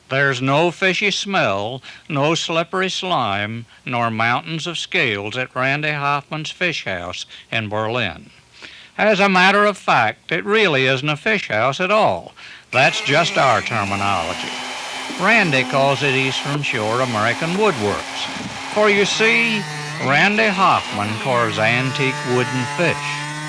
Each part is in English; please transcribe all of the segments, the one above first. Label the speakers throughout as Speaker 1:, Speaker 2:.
Speaker 1: There's no fishy smell, no slippery slime, nor mountains of scales at Randy Hofman's fish house in Berlin. As a matter of fact, it really isn't a fish house at all. That's just our terminology. Randy calls it Eastern Shore American Woodworks. For you see, Randy Hofman carves antique wooden fish.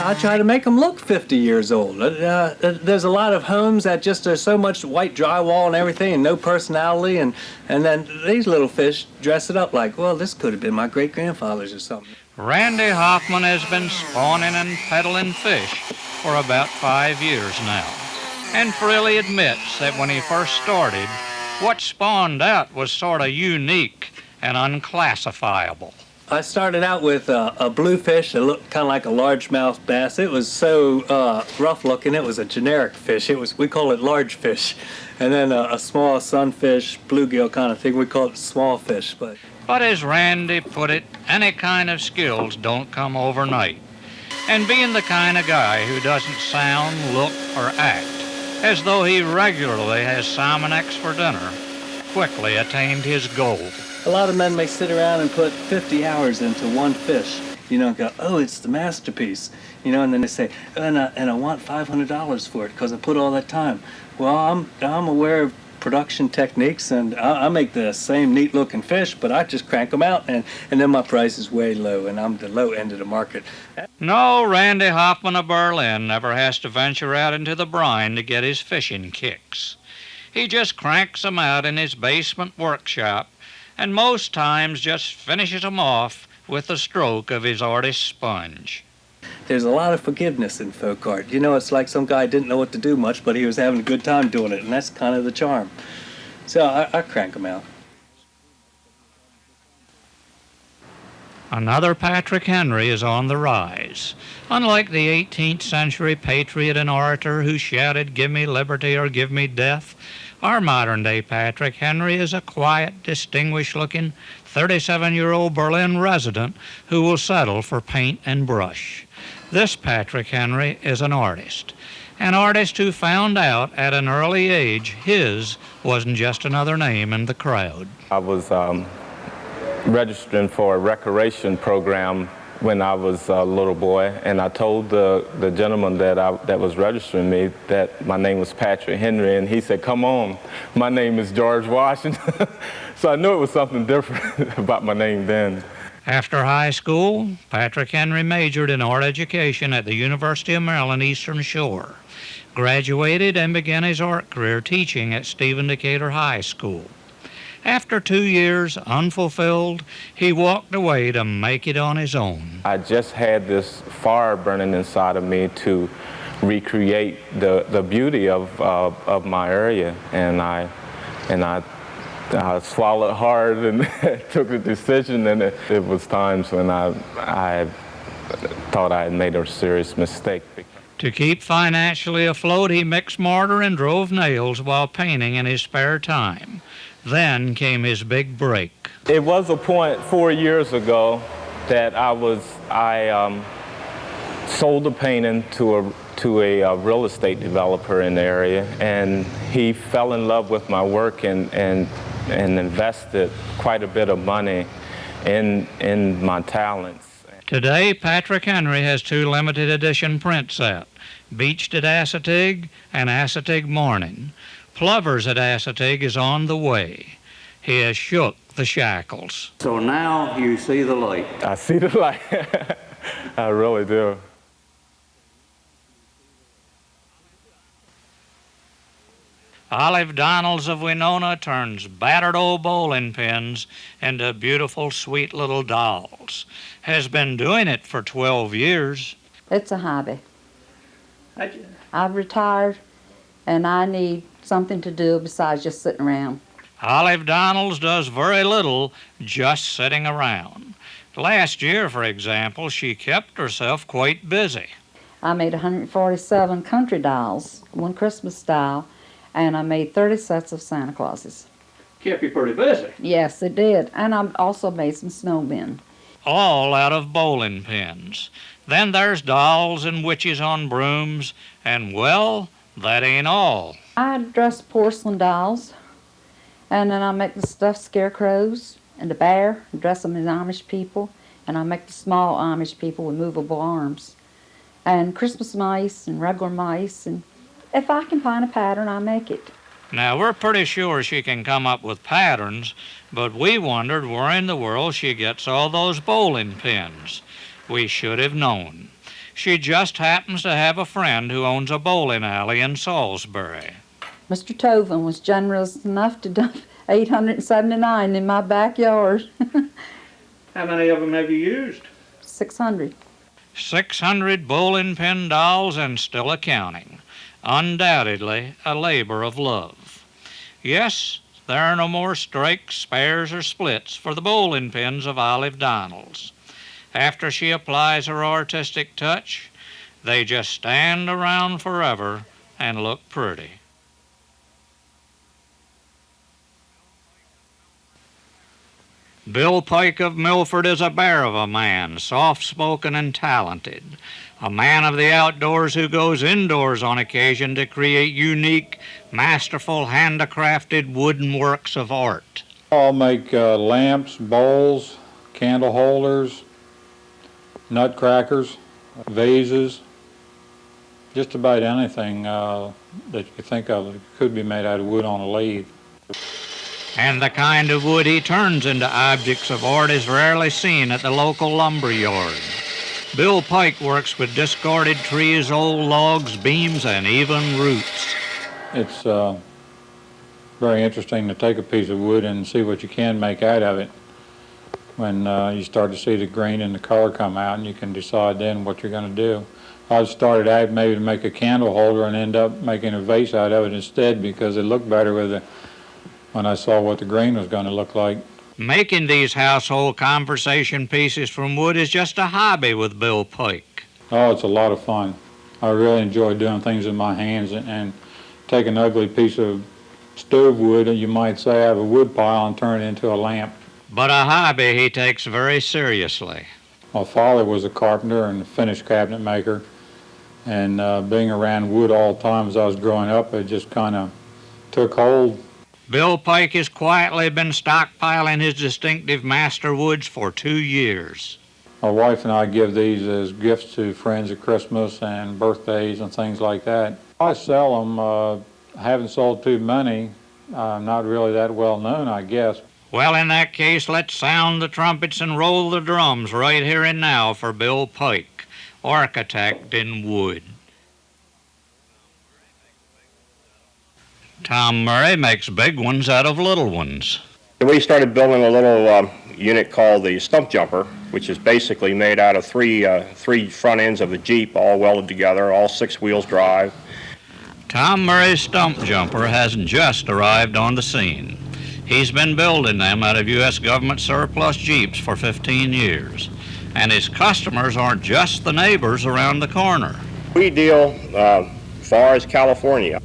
Speaker 2: I try to make them look 50 years old. There's a lot of homes that just are so much white drywall and everything and no personality, and then these little fish dress it up like, well, this could have been my great-grandfather's or something.
Speaker 1: Randy Hofman has been spawning and peddling fish for about 5 years now, and freely admits that when he first started, what spawned out was sort of unique and unclassifiable.
Speaker 2: I started out with a bluefish that looked kind of like a largemouth bass. It was so rough looking, it was a generic fish. We call it large fish. And then a small sunfish, bluegill kind of thing, we call it small fish.
Speaker 1: But as Randy put it, any kind of skills don't come overnight. And being the kind of guy who doesn't sound, look, or act as though he regularly has salmon eggs for dinner, quickly attained his goal.
Speaker 2: A lot of men may sit around and put 50 hours into one fish, and go, oh, it's the masterpiece, and then they say, and I want $500 for it because I put all that time. Well, I'm aware of production techniques, and I make the same neat-looking fish, but I just crank them out, and then my price is way low, and I'm the low end of the market.
Speaker 1: No, Randy Hofman of Berlin never has to venture out into the brine to get his fishing kicks. He just cranks them out in his basement workshop, and most times just finishes them off with the stroke of his artist sponge.
Speaker 2: There's a lot of forgiveness in folk art. It's like some guy didn't know what to do much, but he was having a good time doing it, and that's kind of the charm. So I crank them out.
Speaker 1: Another Patrick Henry is on the rise. Unlike the 18th century patriot and orator who shouted, "Give me liberty or give me death," our modern-day Patrick Henry is a quiet, distinguished-looking 37-year-old Berlin resident who will settle for paint and brush. This Patrick Henry is an artist who found out at an early age his wasn't just another name in the crowd.
Speaker 3: I was registering for a recreation program when I was a little boy, and I told the gentleman that was registering me that my name was Patrick Henry, and he said, "Come on, my name is George Washington." So I knew it was something different about my name then.
Speaker 1: After high school, Patrick Henry majored in art education at the University of Maryland Eastern Shore, graduated, and began his art career teaching at Stephen Decatur High School. After 2 years unfulfilled, he walked away to make it on his own.
Speaker 3: I just had this fire burning inside of me to recreate the beauty of my area, and I swallowed hard and took the decision, and it was times when I thought I had made a serious mistake.
Speaker 1: To keep financially afloat, he mixed mortar and drove nails while painting in his spare time. Then came his big break.
Speaker 3: It was a point 4 years ago that I sold a painting to a real estate developer in the area, and he fell in love with my work and invested quite a bit of money in my talents.
Speaker 1: Today, Patrick Henry has 2 limited edition prints out, Beached at Assateague and Assateague Morning. Plovers at Assateague is on the way. He has shook the shackles.
Speaker 4: So now you see the light.
Speaker 3: I see the light. I really do.
Speaker 1: Olive Donalds of Winona turns battered old bowling pins into beautiful, sweet little dolls. Has been doing it for 12 years.
Speaker 5: It's a hobby. I've retired, and I need something to do besides just sitting around.
Speaker 1: Olive Donalds does very little just sitting around. Last year, for example, she kept herself quite busy.
Speaker 5: I made 147 country dolls, one Christmas style, and I made 30 sets of Santa Clauses.
Speaker 1: Kept you pretty busy.
Speaker 5: Yes, it did. And I also made some snowmen.
Speaker 1: All out of bowling pins. Then there's dolls and witches on brooms, and, well, that ain't all.
Speaker 5: I dressed porcelain dolls, And then I make the stuffed scarecrows and the bear, and dress them as Amish people. And I make the small Amish people with movable arms. And Christmas mice and regular mice. And if I can find a pattern, I make it.
Speaker 1: Now, we're pretty sure she can come up with patterns, but we wondered where in the world she gets all those bowling pins. We should have known. She just happens to have a friend who owns a bowling alley in Salisbury.
Speaker 5: Mr. Tilghman was generous enough to dump 879 in my backyard.
Speaker 6: How many of them have you used?
Speaker 5: 600.
Speaker 1: 600 bowling pin dolls and still a counting. Undoubtedly a labor of love. Yes, there are no more strikes, spares, or splits for the bowling pins of Olive Donald's. After she applies her artistic touch, they just stand around forever and look pretty. Bill Pike of Milford is a bear of a man, soft-spoken and talented. A man of the outdoors who goes indoors on occasion to create unique, masterful, handicrafted wooden works of art.
Speaker 7: I'll make lamps, bowls, candle holders, nutcrackers, vases, just about anything that you could think of that could be made out of wood on a lathe.
Speaker 1: And the kind of wood he turns into objects of art is rarely seen at the local lumber yard. Bill Pike works with discarded trees, old logs, beams, and even roots.
Speaker 7: It's very interesting to take a piece of wood and see what you can make out of it. When you start to see the grain and the color come out, and you can decide then what you're going to do. I started out maybe to make a candle holder and end up making a vase out of it instead because it looked better with when I saw what the grain was going to look like.
Speaker 1: Making these household conversation pieces from wood is just a hobby with Bill Pike.
Speaker 7: Oh, it's a lot of fun. I really enjoy doing things with my hands and take an ugly piece of stove wood, you might say, out of a wood pile and turn it into a lamp.
Speaker 1: But a hobby he takes very seriously.
Speaker 7: My father was a carpenter and a finished cabinet maker, and being around wood all the time as I was growing up, it just kind of took hold.
Speaker 1: Bill Pike has quietly been stockpiling his distinctive master woods for 2 years.
Speaker 7: My wife and I give these as gifts to friends at Christmas and birthdays and things like that. I sell them. I haven't sold too many. Not really that well known, I guess.
Speaker 1: Well, in that case, let's sound the trumpets and roll the drums right here and now for Bill Pike, architect in wood. Tom Murray makes big ones out of little ones.
Speaker 8: We started building a little unit called the stump jumper, which is basically made out of three front ends of a Jeep all welded together, all 6 wheels drive.
Speaker 1: Tom Murray's stump jumper hasn't just arrived on the scene. He's been building them out of U.S. government surplus Jeeps for 15 years. And his customers aren't just the neighbors around the corner.
Speaker 8: We deal as far as California.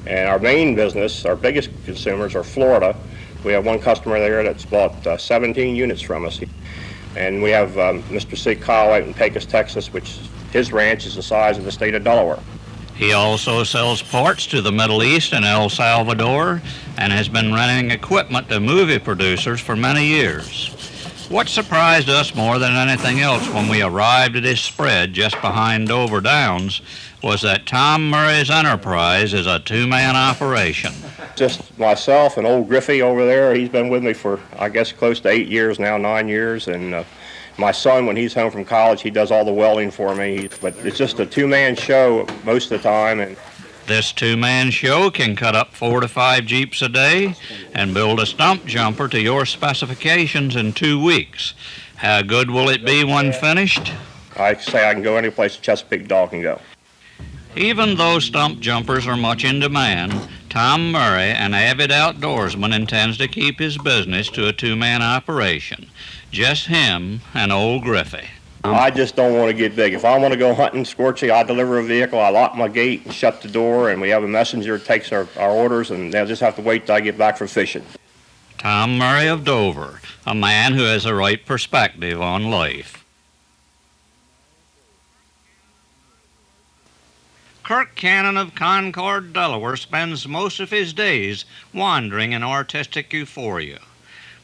Speaker 8: And our main business, our biggest consumers are Florida. We have one customer there that's bought 17 units from us. And we have Mr. C. Kyle out in Pecos, Texas, which his ranch is the size of the state of Delaware.
Speaker 1: He also sells parts to the Middle East and El Salvador and has been renting equipment to movie producers for many years. What surprised us more than anything else when we arrived at his spread just behind Dover Downs was that Tom Murray's enterprise is a 2-man operation.
Speaker 8: Just myself and old Griffey over there. He's been with me for, I guess, close to 8 years now, 9 years. And my son, when he's home from college, he does all the welding for me. But it's just a 2-man show most of the time. And
Speaker 1: this 2-man show can cut up 4 to 5 Jeeps a day and build a stump jumper to your specifications in 2 weeks. How good will it be when finished?
Speaker 8: I say I can go any place a Chesapeake dog can go.
Speaker 1: Even though stump jumpers are much in demand, Tom Murray, an avid outdoorsman, intends to keep his business to a 2-man operation. Just him and old Griffey.
Speaker 8: I just don't want to get big. If I want to go hunting, Scorchy, I deliver a vehicle, I lock my gate and shut the door, and we have a messenger that takes our orders, and they'll just have to wait till I get back from fishing.
Speaker 1: Tom Murray of Dover, a man who has the right perspective on life. Kirk Cannon of Concord, Delaware, spends most of his days wandering in artistic euphoria.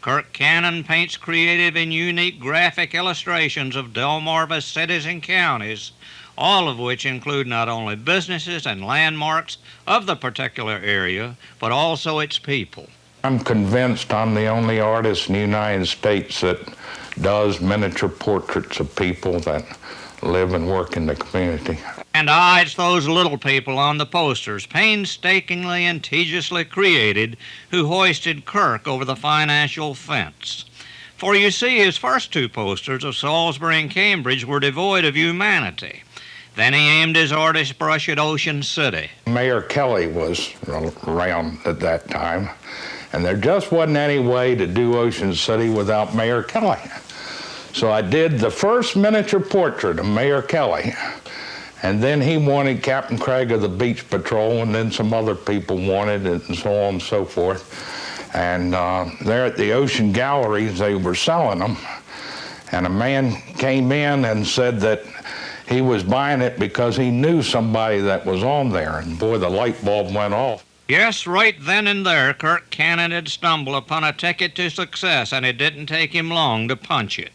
Speaker 1: Kirk Cannon paints creative and unique graphic illustrations of Delmarva cities and counties, all of which include not only businesses and landmarks of the particular area, but also its people.
Speaker 9: I'm convinced I'm the only artist in the United States that does miniature portraits of people that live and work in the community.
Speaker 1: And it's those little people on the posters, painstakingly and tediously created, who hoisted Kirk over the financial fence. For you see, his first two posters of Salisbury and Cambridge were devoid of humanity. Then he aimed his artist brush at Ocean City.
Speaker 9: Mayor Kelly was around at that time, and there just wasn't any way to do Ocean City without Mayor Kelly. So I did the first miniature portrait of Mayor Kelly, and then he wanted Captain Craig of the Beach Patrol, and then some other people wanted it, and so on and so forth. And there at the Ocean Galleries, they were selling them, and a man came in and said that he was buying it because he knew somebody that was on there, and boy, the light bulb went off.
Speaker 1: Yes, right then and there, Kirk Cannon had stumbled upon a ticket to success, and it didn't take him long to punch it.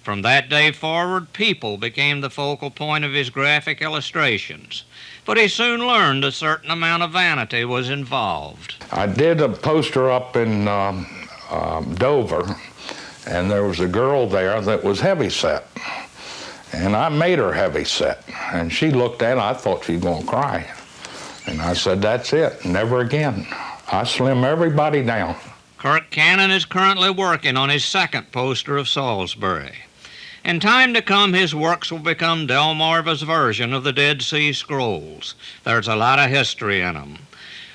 Speaker 1: From that day forward, people became the focal point of his graphic illustrations. But he soon learned a certain amount of vanity was involved.
Speaker 9: I did a poster up in Dover, and there was a girl there that was heavyset. And I made her heavyset. And she looked at it, I thought she was going to cry. And I said, that's it, never again. I slim everybody down.
Speaker 1: Kirk Cannon is currently working on his second poster of Salisbury. In time to come, his works will become Delmarva's version of the Dead Sea Scrolls. There's a lot of history in them.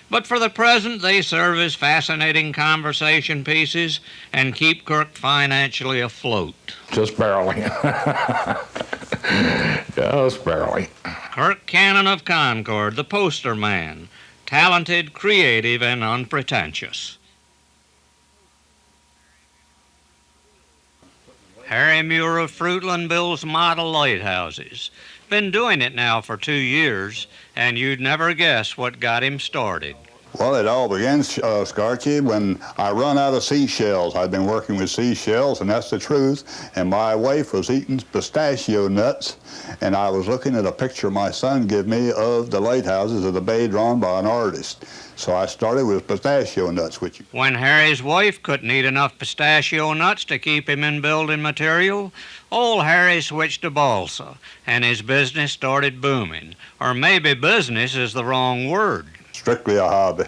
Speaker 1: But for the present, they serve as fascinating conversation pieces and keep Kirk financially afloat.
Speaker 9: Just barely. Just barely.
Speaker 1: Kirk Cannon of Concord, the poster man, talented, creative, and unpretentious. Harry Muir of Fruitland builds model lighthouses. Been doing it now for 2 years, and you'd never guess what got him started.
Speaker 10: Well, it all began, Scorchy, when I run out of seashells. I've been working with seashells, and that's the truth. And my wife was eating pistachio nuts, and I was looking at a picture my son gave me of the lighthouses of the bay drawn by an artist. So I started with pistachio nuts, which...
Speaker 1: When Harry's wife couldn't eat enough pistachio nuts to keep him in building material, old Harry switched to balsa, and his business started booming. Or maybe business is the wrong word.
Speaker 10: Strictly a hobby.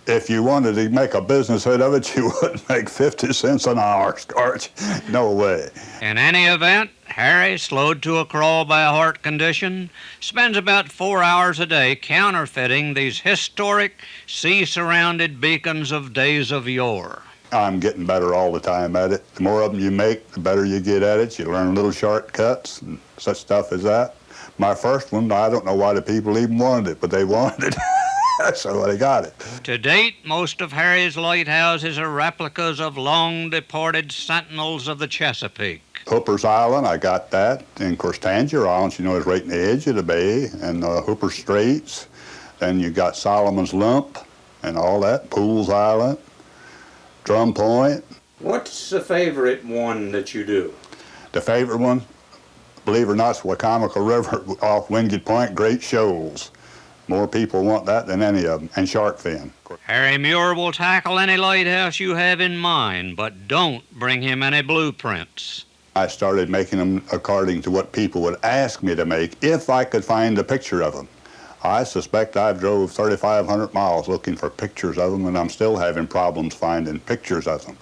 Speaker 10: If you wanted to make a business out of it, you wouldn't make 50 cents an hour, Scorch. No way.
Speaker 1: In any event, Harry, slowed to a crawl by a heart condition, spends about 4 hours a day counterfeiting these historic, sea-surrounded beacons of days of yore.
Speaker 10: I'm getting better all the time at it. The more of them you make, the better you get at it. You learn little shortcuts and such stuff as that. My first one, I don't know why the people even wanted it, but they wanted it. So they got it.
Speaker 1: To date, most of Harry's lighthouses are replicas of long-departed sentinels of the Chesapeake.
Speaker 10: Hooper's Island, I got that. And of course, Tangier Island, you know, is right in the edge of the bay, and Hooper Straits. Then you got Solomon's Lump and all that, Pools Island, Drum Point.
Speaker 4: What's the favorite one that you do?
Speaker 10: The favorite one, believe it or not, is Wacomico River off Wingate Point, Great Shoals. More people want that than any of them, and shark fin.
Speaker 1: Harry Muir will tackle any lighthouse you have in mind, but don't bring him any blueprints.
Speaker 10: I started making them according to what people would ask me to make if I could find a picture of them. I suspect I've drove 3,500 miles looking for pictures of them, and I'm still having problems finding pictures of them.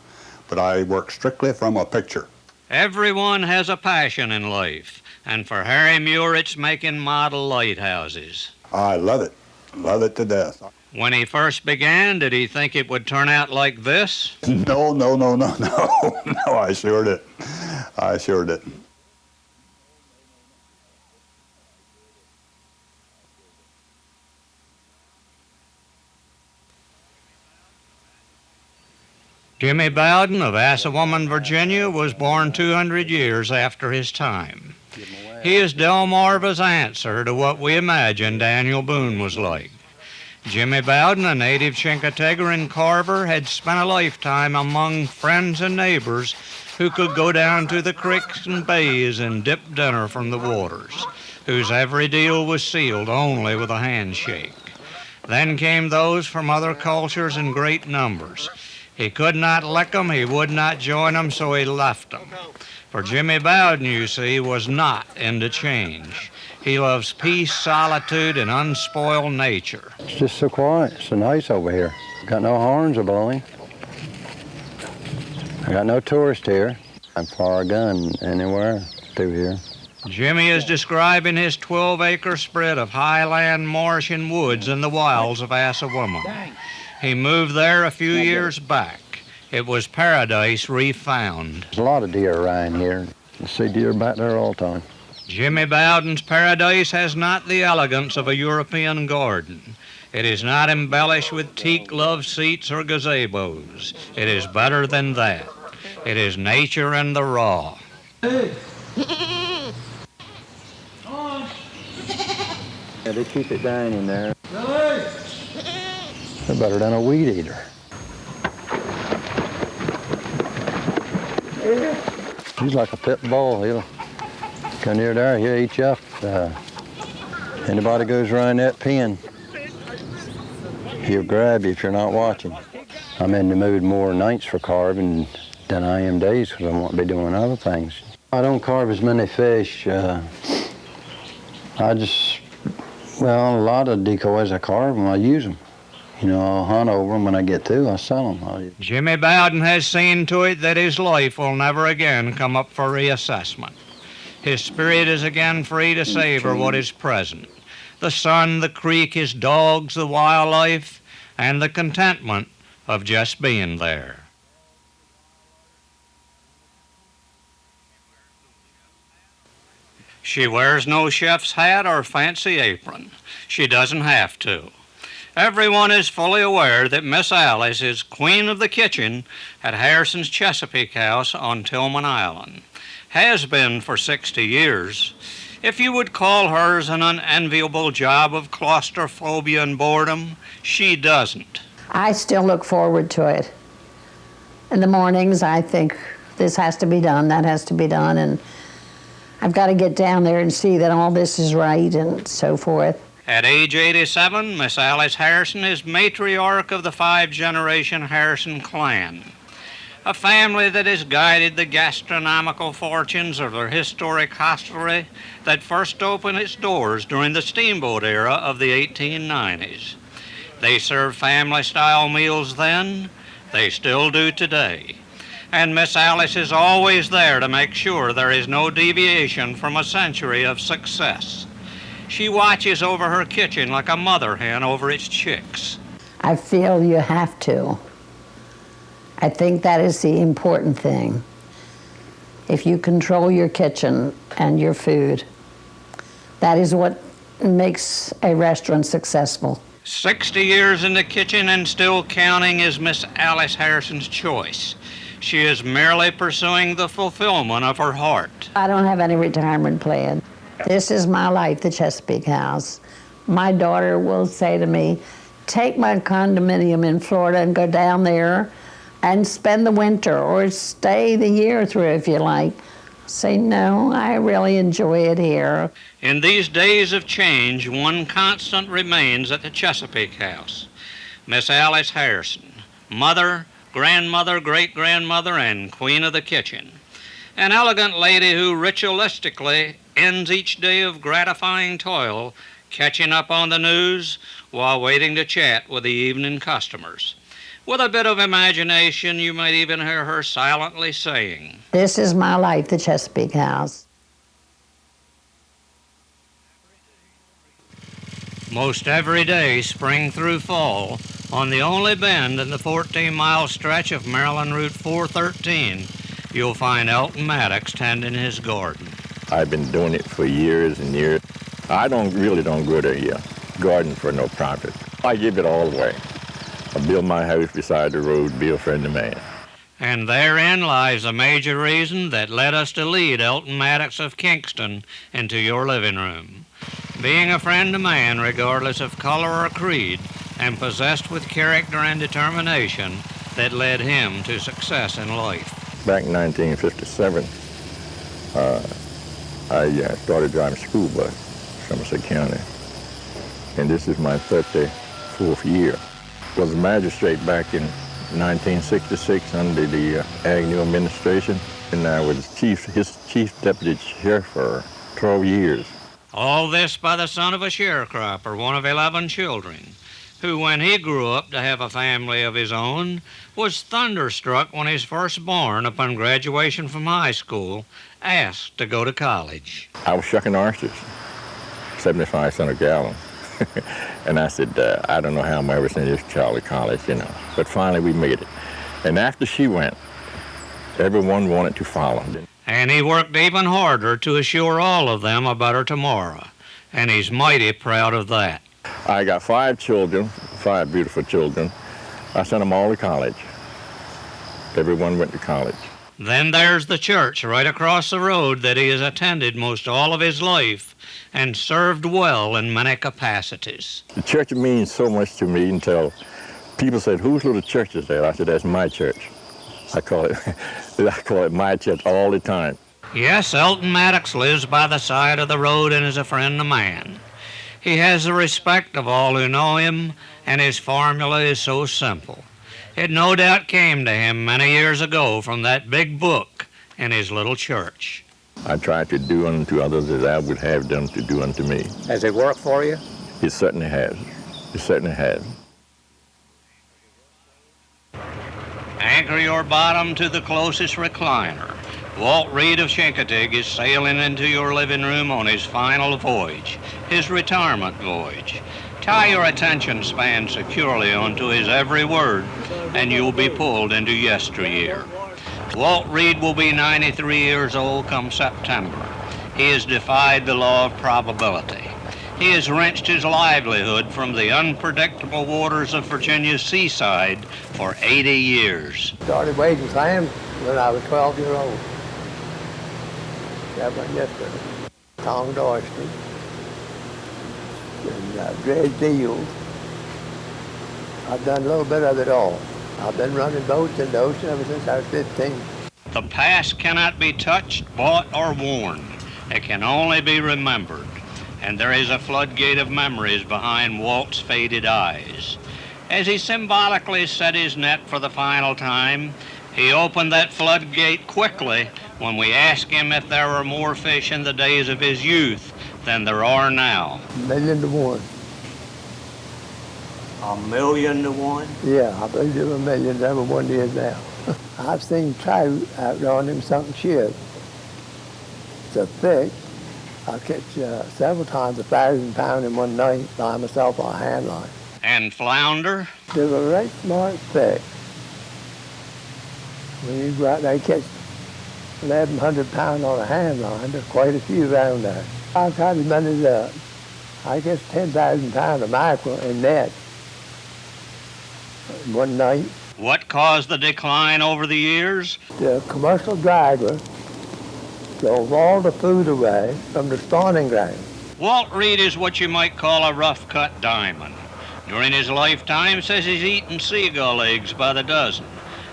Speaker 10: But I work strictly from a picture.
Speaker 1: Everyone has a passion in life, and for Harry Muir, it's making model lighthouses.
Speaker 10: I love it to death.
Speaker 1: When he first began, did he think it would turn out like this?
Speaker 10: No, I sure didn't. I sure didn't.
Speaker 1: Jimmy Bowden of Assawoman, Virginia, was born 200 years after his time. He is Delmarva's answer to what we imagine Daniel Boone was like. Jimmy Bowden, a native Chincoteague in Carver, had spent a lifetime among friends and neighbors who could go down to the creeks and bays and dip dinner from the waters, whose every deal was sealed only with a handshake. Then came those from other cultures in great numbers. He could not lick 'em, he would not join 'em, so he left 'em. For Jimmy Bowden, you see, was not into change. He loves peace, solitude, and unspoiled nature.
Speaker 11: It's just so quiet. It's so nice over here. Got no horns a blowing. I got no tourists here. I fire a gun anywhere through here.
Speaker 1: Jimmy is describing his 12-acre spread of highland, marsh, and woods in the wilds of Assawoman. He moved there a few years back. It was paradise refound.
Speaker 11: There's a lot of deer around here. You see deer back there all the time.
Speaker 1: Jimmy Bowden's paradise has not the elegance of a European garden. It is not embellished with teak love seats or gazebos. It is better than that. It is nature in the raw.
Speaker 11: Hey. Yeah, they keep it down in there. They're better than a weed eater. He's like a pit bull. He'll come near there, he'll eat you up. Anybody goes around that pen, he'll grab you if you're not watching. I'm in the mood more nights for carving than I am days because I won't be doing other things. I don't carve as many fish. A lot of decoys I carve them, I use them. You know, I'll hunt over them when I get through, I sell them.
Speaker 1: Jimmy Bowden has seen to it that his life will never again come up for reassessment. His spirit is again free to savor what is present. The sun, the creek, his dogs, the wildlife, and the contentment of just being there. She wears no chef's hat or fancy apron. She doesn't have to. Everyone is fully aware that Miss Alice is queen of the kitchen at Harrison's Chesapeake House on Tilghman Island. Has been for 60 years. If you would call hers an unenviable job of claustrophobia and boredom, she doesn't.
Speaker 12: I still look forward to it. In the mornings, I think this has to be done, that has to be done, and I've got to get down there and see that all this is right and so forth.
Speaker 1: At age 87, Miss Alice Harrison is matriarch of the 5-generation Harrison clan, a family that has guided the gastronomical fortunes of their historic hostelry that first opened its doors during the steamboat era of the 1890s. They served family-style meals then, they still do today. And Miss Alice is always there to make sure there is no deviation from a century of success. She watches over her kitchen like a mother hen over its chicks.
Speaker 12: I feel you have to. I think that is the important thing. If you control your kitchen and your food, that is what makes a restaurant successful.
Speaker 1: 60 years in the kitchen and still counting is Miss Alice Harrison's choice. She is merely pursuing the fulfillment of her heart.
Speaker 12: I don't have any retirement plan. This is my life, the Chesapeake House. My daughter will say to me, take my condominium in Florida and go down there and spend the winter or stay the year through if you like. Say, no, I really enjoy it here.
Speaker 1: In these days of change, one constant remains at the Chesapeake House. Miss Alice Harrison, mother, grandmother, great-grandmother, and queen of the kitchen. An elegant lady who ritualistically ends each day of gratifying toil catching up on the news while waiting to chat with the evening customers. With a bit of imagination, you might even hear her silently saying,
Speaker 12: this is my life, the Chesapeake House.
Speaker 1: Most every day, spring through fall, on the only bend in the 14-mile stretch of Maryland Route 413, you'll find Elton Maddox tending his garden.
Speaker 13: I've been doing it for years and years. I really don't go to garden for no profit. I give it all away. I build my house beside the road, be a friend of man.
Speaker 1: And therein lies the major reason that led us to lead Elton Maddox of Kingston into your living room. Being a friend to man, regardless of color or creed, and possessed with character and determination that led him to success in life.
Speaker 13: Back in 1957, I started driving school bus, Somerset County, and this is my 34th year. Was a magistrate back in 1966 under the Agnew administration, and I was his chief deputy sheriff for 12 years.
Speaker 1: All this by the son of a sharecropper, one of 11 children, who, when he grew up to have a family of his own, was thunderstruck when his firstborn, upon graduation from high school, asked to go to college.
Speaker 13: I was shucking oysters, 75 cents a gallon. And I said, I don't know how I'm ever send this child to college, you know. But finally we made it. And after she went, everyone wanted to follow.
Speaker 1: And he worked even harder to assure all of them a better tomorrow. And he's mighty proud of that.
Speaker 13: I got 5 children, 5 beautiful children. I sent them all to college. Everyone went to college.
Speaker 1: Then there's the church right across the road that he has attended most all of his life and served well in many capacities.
Speaker 13: The church means so much to me until people said, whose little church is that? I said, that's my church. I call it my church all the time.
Speaker 1: Yes, Elton Maddox lives by the side of the road and is a friend of man. He has the respect of all who know him, and his formula is so simple. It no doubt came to him many years ago from that big book in his little church.
Speaker 13: I try to do unto others as I would have them to do unto me.
Speaker 14: Has it worked for you?
Speaker 13: It certainly has. It certainly has.
Speaker 1: Anchor your bottom to the closest recliner. Walt Reed of Chincoteague is sailing into your living room on his final voyage, his retirement voyage. Tie your attention span securely onto his every word, and you'll be pulled into yesteryear. Walt Reed will be 93 years old come September. He has defied the law of probability. He has wrenched his livelihood from the unpredictable waters of Virginia's seaside for 80 years.
Speaker 15: Started waging clams when I was 12 years old. That went yesterday. Tongued oysters. And dredged eels. I've done a little bit of it all. I've been running boats in the ocean ever since I was 15.
Speaker 1: The past cannot be touched, bought, or worn. It can only be remembered. And there is a floodgate of memories behind Walt's faded eyes. As he symbolically set his net for the final time, he opened that floodgate quickly when we asked him if there were more fish in the days of his youth than there are now.
Speaker 15: 1,000,000 to 1.
Speaker 14: 1,000,000 to 1?
Speaker 15: Yeah, I believe there were millions every one is now. I've seen trout out on them sunken ships. So thick, I catch several times 1,000 pounds in one night by myself on a hand line.
Speaker 1: And flounder?
Speaker 15: They were right smart thick. When you go out there and catch 1,100 pounds on a hand line, there's quite a few around there. I've caught as many as, I guess, 10,000 pounds of mackerel in net in one night.
Speaker 1: What caused the decline over the years?
Speaker 15: The commercial dragger drove all the food away from the spawning ground.
Speaker 1: Walt Reed is what you might call a rough-cut diamond. During his lifetime, says he's eaten seagull eggs by the dozen,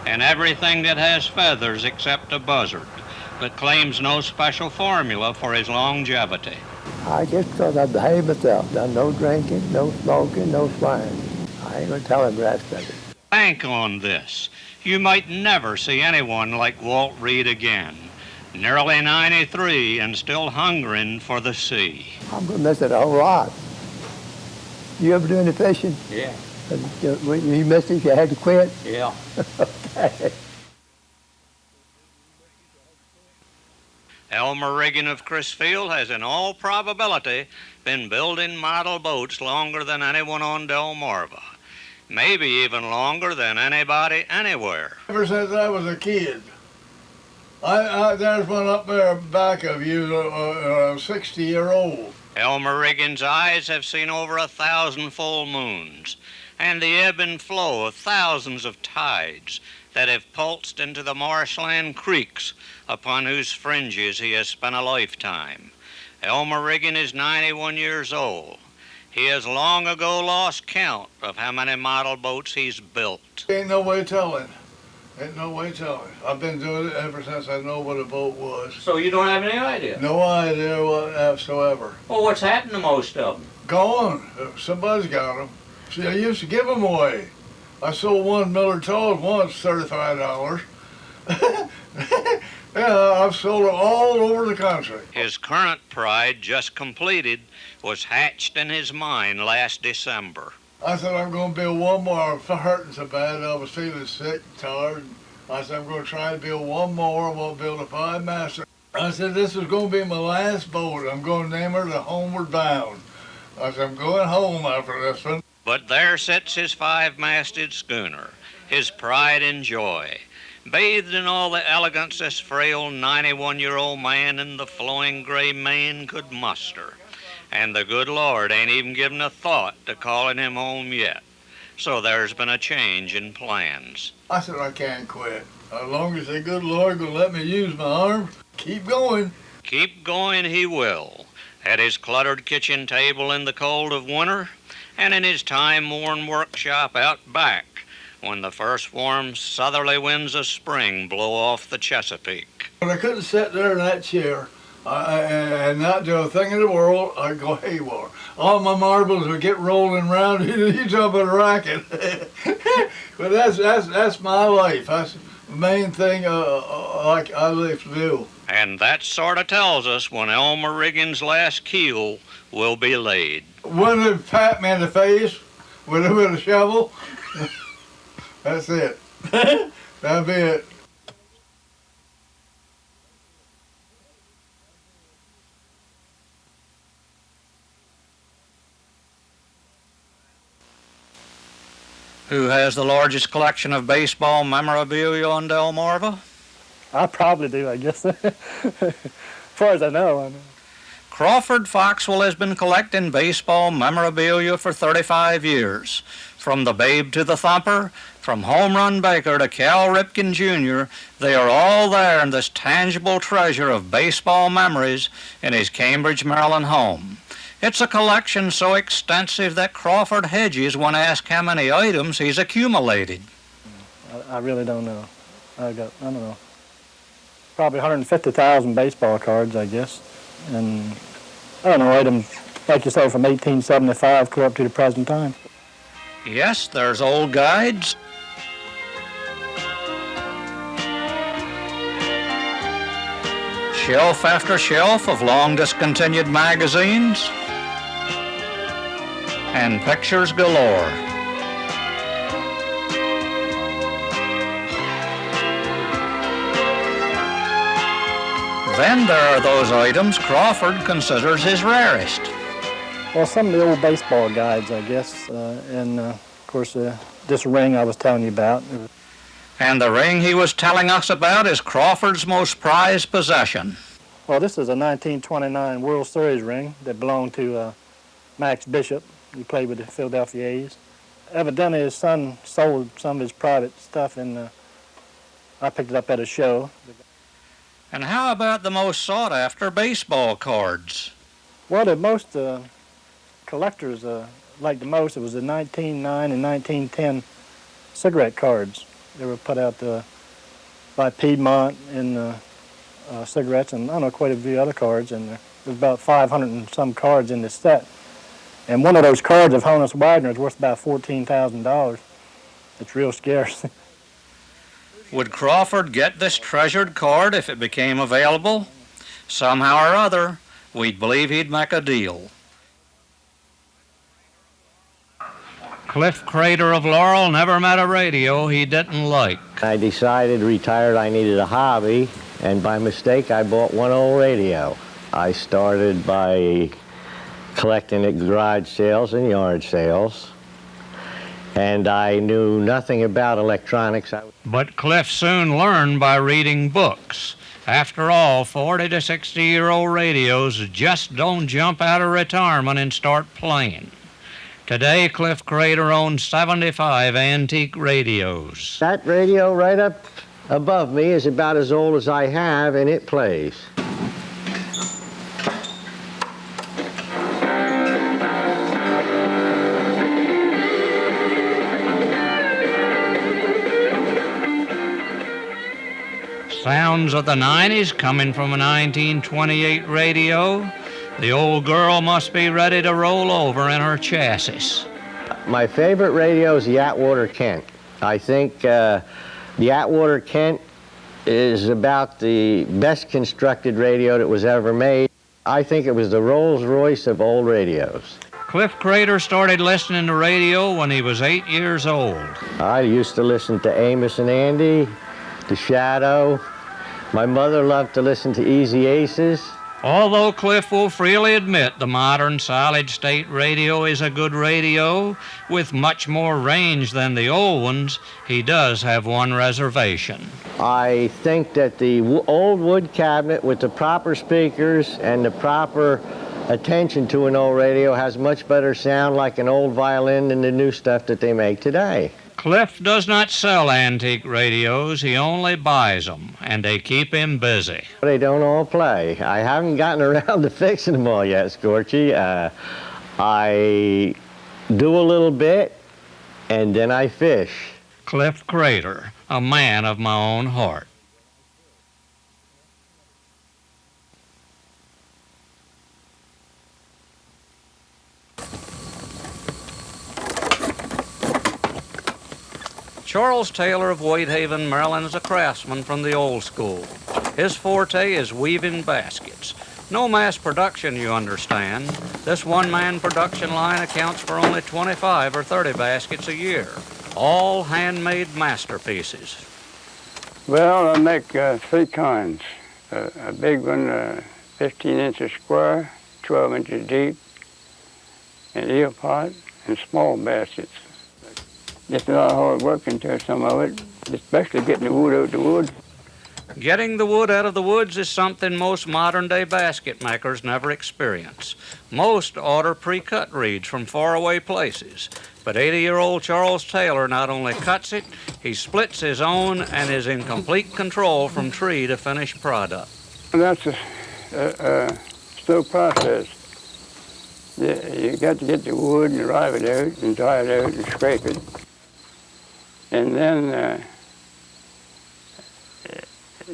Speaker 1: and everything that has feathers except a buzzard, but claims no special formula for his longevity.
Speaker 15: I guess because I behaved myself, done no drinking, no smoking, no swearing. I ain't gonna tell him the rest of it.
Speaker 1: Bank on this. You might never see anyone like Walt Reed again. Nearly 93 and still hungering for the sea.
Speaker 15: I'm gonna miss it a whole lot. You ever do any fishing?
Speaker 14: Yeah.
Speaker 15: You missed it, you had to quit?
Speaker 14: Yeah.
Speaker 15: Okay.
Speaker 1: Elmer Riggin of Crisfield has in all probability been building model boats longer than anyone on Delmarva. Maybe even longer than anybody anywhere.
Speaker 16: Ever since I was a kid. There's one up there back of you, 60-year-old.
Speaker 1: Elmer Riggin's eyes have seen over 1,000 full moons, and the ebb and flow of thousands of tides, that have pulsed into the marshland creeks upon whose fringes he has spent a lifetime. Elmer Riggin is 91 years old. He has long ago lost count of how many model boats he's built.
Speaker 16: Ain't no way telling. Ain't no way telling. I've been doing it ever since I know what a boat was.
Speaker 6: So you don't have any idea?
Speaker 16: No idea whatsoever.
Speaker 6: Well, what's happened to most of them?
Speaker 16: Gone. Somebody's got them. See, I used to give them away. I sold one Miller Tawes once, $35. Yeah, I've sold them all over the country.
Speaker 1: His current pride, just completed, was hatched in his mind last December.
Speaker 16: I said, I'm going to build one more. I was hurting so bad. I was feeling sick and tired. I said, I'm going to try to build one more. I'm going to build a 5-master. I said, this is going to be my last boat. I'm going to name her the Homeward Bound. I said, I'm going home after this one.
Speaker 1: But there sits his 5-masted schooner, his pride and joy, bathed in all the elegance this frail 91-year-old man in the flowing gray mane could muster. And the good Lord ain't even given a thought to calling him home yet. So there's been a change in plans.
Speaker 16: I said, I can't quit. As long as the good Lord will let me use my arms, keep going.
Speaker 1: Keep going he will, at his cluttered kitchen table in the cold of winter, and in his time-worn workshop out back, when the first warm southerly winds of spring blow off the Chesapeake.
Speaker 16: But I couldn't sit there in that chair and not do a thing in the world. I'd go haywire. All my marbles would get rolling around. You jump in a racket. But that's my life. That's the main thing like I live to do.
Speaker 1: And that sort of tells us when Elmer Riggin's last keel will be laid.
Speaker 16: When they pat me in the face with a shovel, that's it. That'll be it.
Speaker 1: Who has the largest collection of baseball memorabilia on Delmarva?
Speaker 17: I probably do, I guess. As far as I know.
Speaker 1: Crawford Foxwell has been collecting baseball memorabilia for 35 years. From the Babe to the Thumper, from Home Run Baker to Cal Ripken Jr., they are all there in this tangible treasure of baseball memories in his Cambridge, Maryland home. It's a collection so extensive that Crawford hedges when asked how many items he's accumulated.
Speaker 17: I really don't know. I don't know, probably 150,000 baseball cards, I guess. And I don't know, items, like you say, from 1875 clear up to the present time.
Speaker 1: Yes, there's old guides. Shelf after shelf of long discontinued magazines. And pictures galore. Then there are those items Crawford considers his rarest.
Speaker 17: Well, some of the old baseball guides, I guess, and of course this ring I was telling you about.
Speaker 1: And the ring he was telling us about is Crawford's most prized possession.
Speaker 17: Well, this is a 1929 World Series ring that belonged to Max Bishop. He played with the Philadelphia A's. Evidently, his son sold some of his private stuff, and I picked it up at a show.
Speaker 1: And how about the most sought-after baseball cards?
Speaker 17: Well, the most collectors liked the most, it was the 1909 and 1910 cigarette cards. They were put out by Piedmont in cigarettes, and I don't know, quite a few other cards, and there's about 500 and some cards in this set. And one of those cards of Honus Wagner is worth about $14,000. It's real scarce.
Speaker 1: Would Crawford get this treasured card if it became available? Somehow or other, we'd believe he'd make a deal. Cliff Crater of Laurel never met a radio he didn't like.
Speaker 18: I decided retired I needed a hobby, and by mistake I bought one old radio. I started by collecting at garage sales and yard sales, and I knew nothing about electronics.
Speaker 1: But Cliff soon learned by reading books. After all, 40 to 60-year-old radios just don't jump out of retirement and start playing. Today, Cliff Crater owns 75 antique radios.
Speaker 18: That radio right up above me is about as old as I have, and it plays.
Speaker 1: Sounds of the 90s coming from a 1928 radio. The old girl must be ready to roll over in her chassis.
Speaker 18: My favorite radio is the Atwater Kent. I think the Atwater Kent is about the best constructed radio that was ever made. I think it was the Rolls-Royce of old radios.
Speaker 1: Cliff Crater started listening to radio when he was 8 years old.
Speaker 18: I used to listen to Amos and Andy, The Shadow. My mother loved to listen to Easy Aces.
Speaker 1: Although Cliff will freely admit the modern solid-state radio is a good radio with much more range than the old ones, he does have one reservation.
Speaker 18: I think that the old wood cabinet with the proper speakers and the proper attention to an old radio has much better sound like an old violin than the new stuff that they make today.
Speaker 1: Cliff does not sell antique radios, he only buys them, and they keep him busy.
Speaker 18: They don't all play. I haven't gotten around to fixing them all yet, Scorchy. I do a little bit, and then I fish.
Speaker 1: Cliff Crater, a man of my own heart. Charles Taylor of Whitehaven, Maryland is a craftsman from the old school. His forte is weaving baskets. No mass production, you understand. This one-man production line accounts for only 25 or 30 baskets a year. All handmade masterpieces.
Speaker 19: Well, I make three kinds. A big one, 15 inches square, 12 inches deep, an eel pot, and small baskets. It's a lot of hard work into some of it, especially getting the wood out of the wood.
Speaker 1: Getting the wood out of the woods is something most modern-day basket makers never experience. Most order pre-cut reeds from faraway places, but 80-year-old Charles Taylor not only cuts it, he splits his own and is in complete control from tree to finished product.
Speaker 19: That's a slow process. You got to get the wood and drive it out and dry it out and scrape it. And then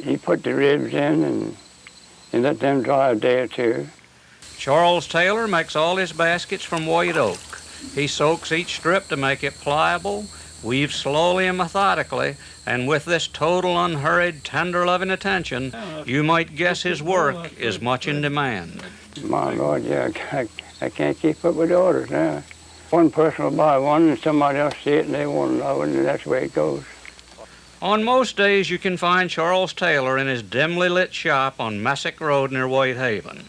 Speaker 19: you put the ribs in and let them dry a day or two.
Speaker 1: Charles Taylor makes all his baskets from white oak. He soaks each strip to make it pliable, weaves slowly and methodically, and with this total unhurried, tender loving attention, you might guess his work is much in demand.
Speaker 19: My Lord, yeah, I can't keep up with the orders now. One person will buy one and somebody else see it and they want to know it, and that's the way it goes.
Speaker 1: On most days, you can find Charles Taylor in his dimly lit shop on Messick Road near Whitehaven.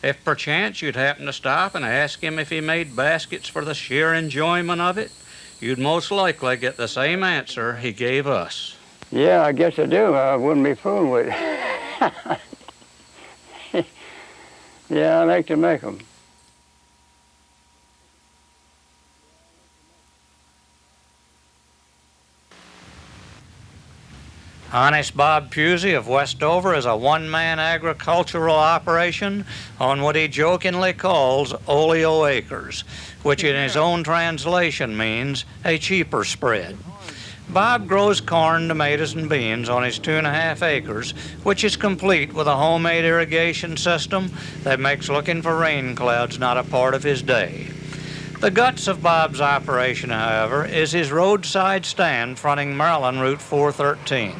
Speaker 1: If perchance you'd happen to stop and ask him if he made baskets for the sheer enjoyment of it, you'd most likely get the same answer he gave us.
Speaker 19: Yeah, I guess I do. I wouldn't be fooling with it. Yeah, I like to make them.
Speaker 1: Honest Bob Pusey of Westover is a one-man agricultural operation on what he jokingly calls oleo acres, which in his own translation means a cheaper spread. Bob grows corn, tomatoes, and beans on his 2.5 acres, which is complete with a homemade irrigation system that makes looking for rain clouds not a part of his day. The guts of Bob's operation, however, is his roadside stand fronting Maryland Route 413.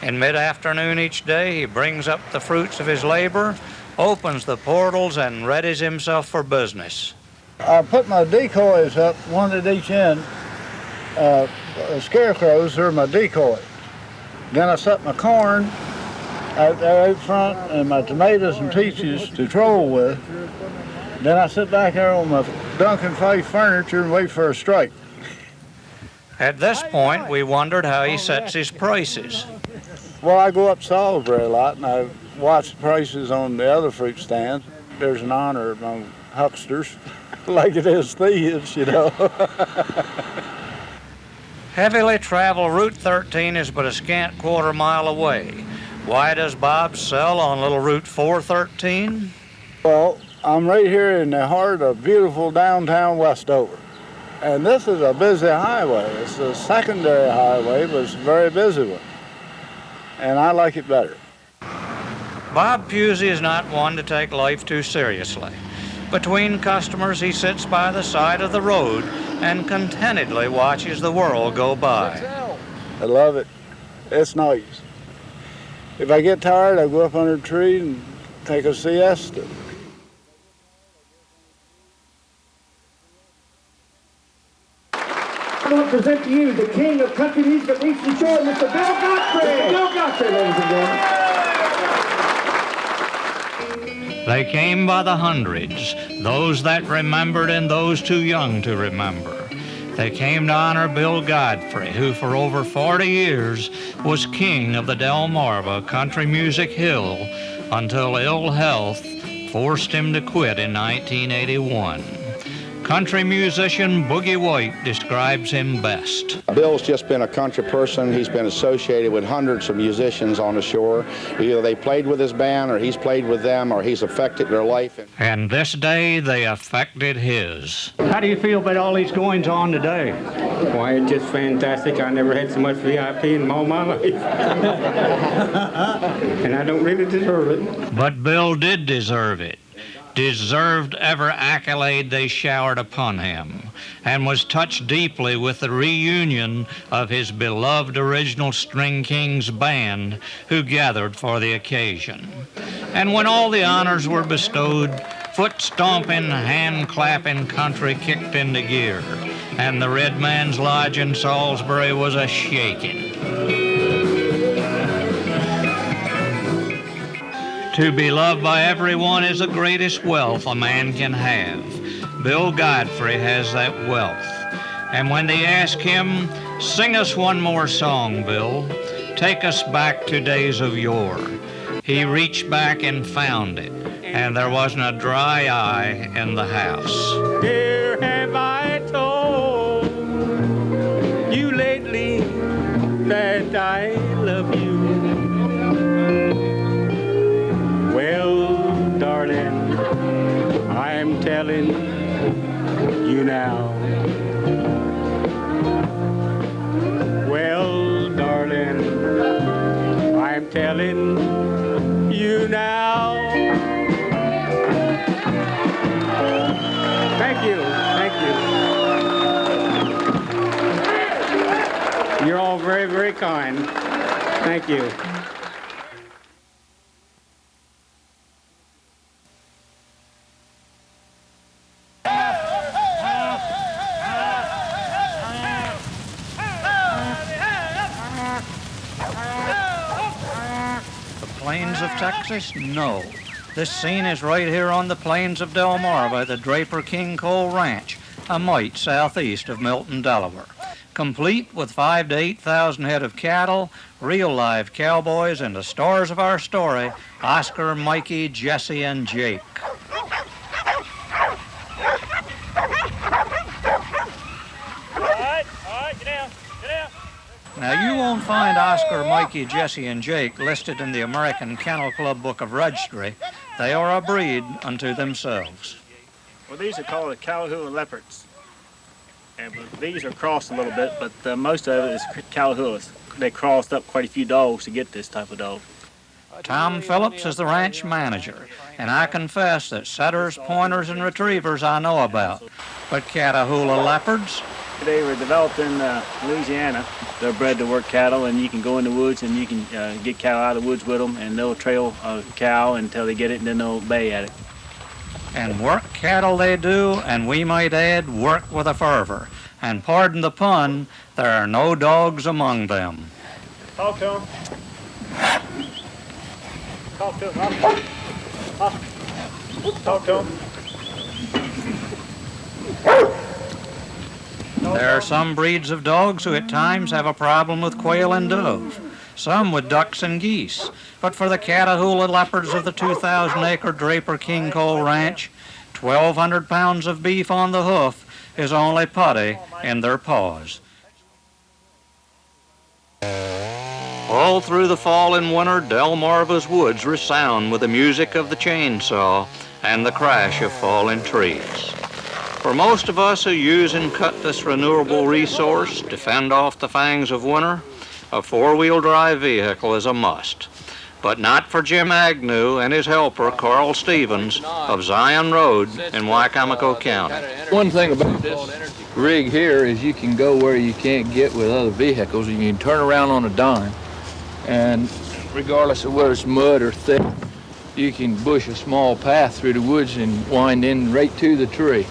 Speaker 1: In mid-afternoon each day, he brings up the fruits of his labor, opens the portals, and readies himself for business.
Speaker 16: I put my decoys up, one at each end. Scarecrows are my decoy. Then I set my corn out there out front and my tomatoes and peaches to troll with. Then I sit back there on my Duncan Faith furniture and wait for a strike.
Speaker 1: At this point, we wondered how he sets his prices.
Speaker 16: Well, I go up Salisbury a lot and I watch the prices on the other fruit stands. There's an honor among hucksters. like it is thieves, you know.
Speaker 1: Heavily traveled Route 13 is but a scant quarter-mile away. Why does Bob sell on little Route 413?
Speaker 16: Well, I'm right here in the heart of beautiful downtown Westover. And this is a busy highway. It's a secondary highway, but it's a very busy one. And I like it better.
Speaker 1: Bob Pusey is not one to take life too seriously. Between customers, he sits by the side of the road and contentedly watches the world go by.
Speaker 16: I love it. It's nice. If I get tired, I go up under a tree and take a siesta.
Speaker 20: I want to present to you the king of country music of Eastern Shore, Mr. Bill Godfrey. Mr. Bill Godfrey, ladies and gentlemen.
Speaker 1: They came by the hundreds, those that remembered and those too young to remember. They came to honor Bill Godfrey, who for over 40 years was king of the Delmarva Country Music Hill until ill health forced him to quit in 1981. Country musician Boogie White describes him best.
Speaker 21: Bill's just been a country person. He's been associated with hundreds of musicians on the shore. Either they played with his band, or he's played with them, or he's affected their life.
Speaker 1: And this day they affected his.
Speaker 22: How do you feel about all these goings on today?
Speaker 23: Why, it's just fantastic. I never had so much VIP in all my life. And I don't really deserve it.
Speaker 1: But Bill did deserve it. Deserved every accolade they showered upon him, and was touched deeply with the reunion of his beloved original String Kings band who gathered for the occasion. And when all the honors were bestowed, foot-stomping, hand-clapping country kicked into gear, and the Red Man's Lodge in Salisbury was a-shaking. To be loved by everyone is the greatest wealth a man can have. Bill Godfrey has that wealth. And when they ask him, "Sing us one more song, Bill. Take us back to days of yore," he reached back and found it, and there wasn't a dry eye in the house.
Speaker 23: Here have I told you lately that I love you. Well, darling, I'm telling you now. Well, darling, I'm telling you now. Thank you, thank you. You're all very, very kind. Thank you.
Speaker 1: Plains of Texas? No. This scene is right here on the plains of Delmarva, the Draper King Coal Ranch, a mite southeast of Milton, Delaware. Complete with 5,000 to 8,000 head of cattle, real live cowboys, and the stars of our story, Oscar, Mikey, Jesse, and Jake. Now, you won't find Oscar, Mikey, Jesse, and Jake listed in the American Kennel Club Book of Registry. They are a breed unto themselves.
Speaker 17: Well, these are called Callahua leopards. And these are crossed a little bit, but most of it is Callahuas. They crossed up quite a few dogs to get this type of dog.
Speaker 1: Tom Phillips is the ranch manager, and I confess that setters, pointers, and retrievers I know about. But Catahoula leopards?
Speaker 17: They were developed in Louisiana. They're bred to work cattle, and you can go in the woods and you can get cattle out of the woods with them, and they'll trail a cow until they get it, and then they'll bay at it.
Speaker 1: And work cattle they do, and we might add, work with a fervor. And pardon the pun, there are no dogs among them.
Speaker 17: Talk to them. Talk to them. Talk to them.
Speaker 1: There are some breeds of dogs who at times have a problem with quail and dove, some with ducks and geese. But for the Catahoula leopards of the 2,000-acre Draper King Coal Ranch, 1,200 pounds of beef on the hoof is only putty in their paws. All through the fall and winter, Delmarva's woods resound with the music of the chainsaw and the crash of falling trees. For most of us who use and cut this renewable resource to fend off the fangs of winter, a four-wheel drive vehicle is a must. But not for Jim Agnew and his helper, Carl Stevens, of Zion Road in Wicomico County.
Speaker 2: One thing about this rig here is you can go where you can't get with other vehicles. You can turn around on a dime, and regardless of whether it's mud or thick, you can bush a small path through the woods and wind in right to the tree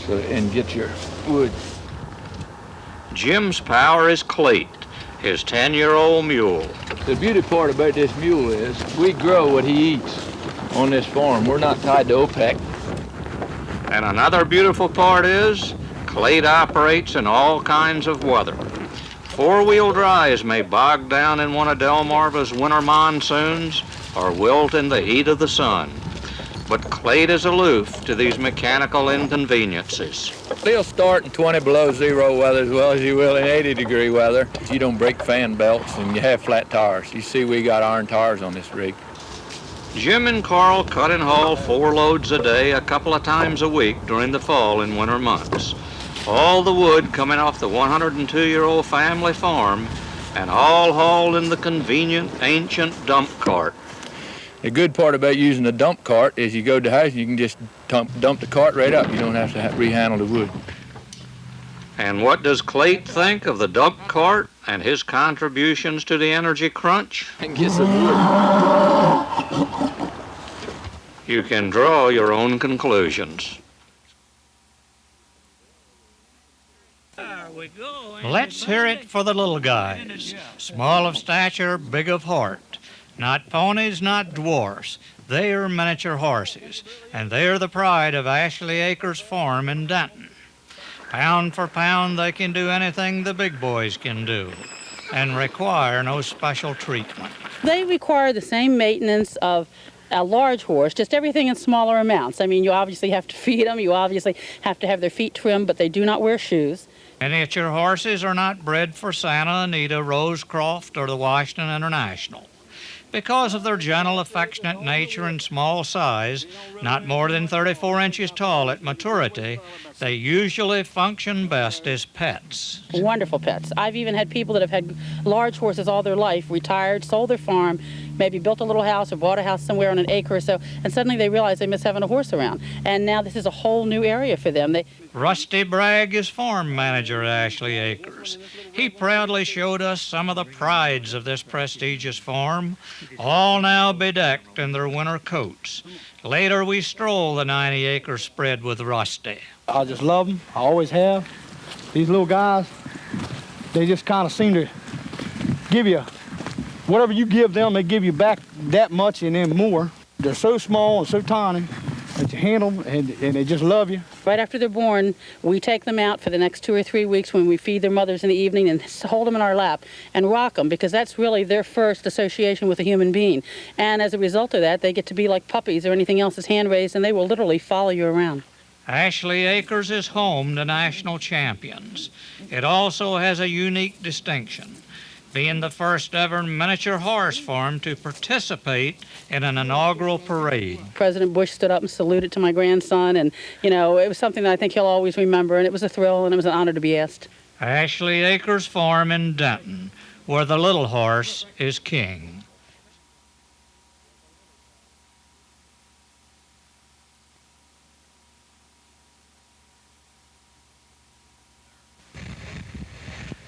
Speaker 2: and get your wood.
Speaker 1: Jim's power is Cleat, his 10-year-old mule.
Speaker 2: The beauty part about this mule is we grow what he eats on this farm. We're not tied to OPEC.
Speaker 1: And another beautiful part is Cleat operates in all kinds of weather. Four-wheel drives may bog down in one of Delmarva's winter monsoons or wilt in the heat of the sun. But Cleat is aloof to these mechanical inconveniences.
Speaker 2: They'll start in 20 below zero weather as well as you will in 80-degree weather. You don't break fan belts and you have flat tires. You see we got iron tires on this rig.
Speaker 1: Jim and Carl cut and haul 4 loads a day a couple of times a week during the fall and winter months. All the wood coming off the 102-year-old family farm and all hauled in the convenient ancient dump cart.
Speaker 2: The good part about using a dump cart is you go to the house and you can just dump the cart right up. You don't have to rehandle the wood.
Speaker 1: And what does Cleat think of the dump cart and his contributions to the energy crunch?
Speaker 2: And get some wood.
Speaker 1: You can draw your own conclusions. Let's hear it for the little guys. Small of stature, big of heart. Not ponies, not dwarfs. They are miniature horses, and they are the pride of Ashley Acres Farm in Denton. Pound for pound, they can do anything the big boys can do, and require no special treatment.
Speaker 3: They require the same maintenance of a large horse, just everything in smaller amounts. I mean, you obviously have to feed them, you obviously have to have their feet trimmed, but they do not wear shoes.
Speaker 1: Miniature horses are not bred for Santa Anita, Rosecroft, or the Washington International. Because of their gentle, affectionate nature and small size, not more than 34 inches tall at maturity, they usually function best as pets.
Speaker 3: Wonderful pets. I've even had people that have had large horses all their life, retired, sold their farm, maybe built a little house or bought a house somewhere on an acre or so, and suddenly they realize they miss having a horse around. And now this is a whole new area for them.
Speaker 1: Rusty Bragg is farm manager at Ashley Acres. He proudly showed us some of the prides of this prestigious farm, all now bedecked in their winter coats. Later we stroll the 90-acre spread with Rusty.
Speaker 22: I just love them. I always have. These little guys, they just kind of seem to give you, whatever you give them, they give you back that much and then more. They're so small and so tiny that you handle them and they just love you.
Speaker 3: Right after they're born, we take them out for the next 2 or 3 weeks when we feed their mothers in the evening and hold them in our lap and rock them, because that's really their first association with a human being. And as a result of that, they get to be like puppies or anything else that's hand-raised, and they will literally follow you around.
Speaker 1: Ashley Acres is home to national champions. It also has a unique distinction, being the first ever miniature horse farm to participate in an inaugural parade.
Speaker 3: President Bush stood up and saluted to my grandson, and, you know, it was something that I think he'll always remember, and it was a thrill, and it was an honor to be asked.
Speaker 1: Ashley Acres Farm in Denton, where the little horse is king.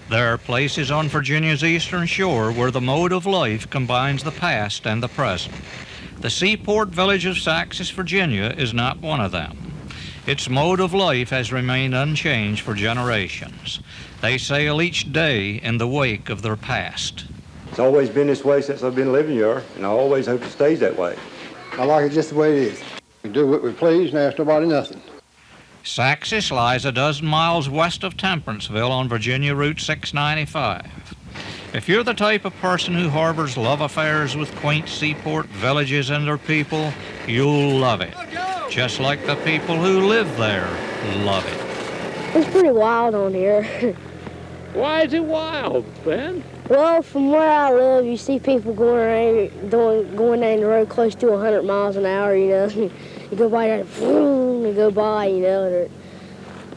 Speaker 1: There are places on Virginia's eastern shore where the mode of life combines the past and the present. The seaport village of Saxis, Virginia is not one of them. Its mode of life has remained unchanged for generations. They sail each day in the wake of their past.
Speaker 5: It's always been this way since I've been living here, and I always hope it stays that way.
Speaker 24: I like it just the way it is. We do what we please and ask nobody nothing.
Speaker 1: Saxis lies a dozen miles west of Temperanceville on Virginia Route 695. If you're the type of person who harbors love affairs with quaint seaport villages and their people, you'll love it. just like the people who live there love it.
Speaker 4: It's pretty wild on here.
Speaker 1: Why is it wild, Ben?
Speaker 4: Well, from where I live, you see people going down the road close to 100 miles an hour, you know. You go by there, and they go by, you know. And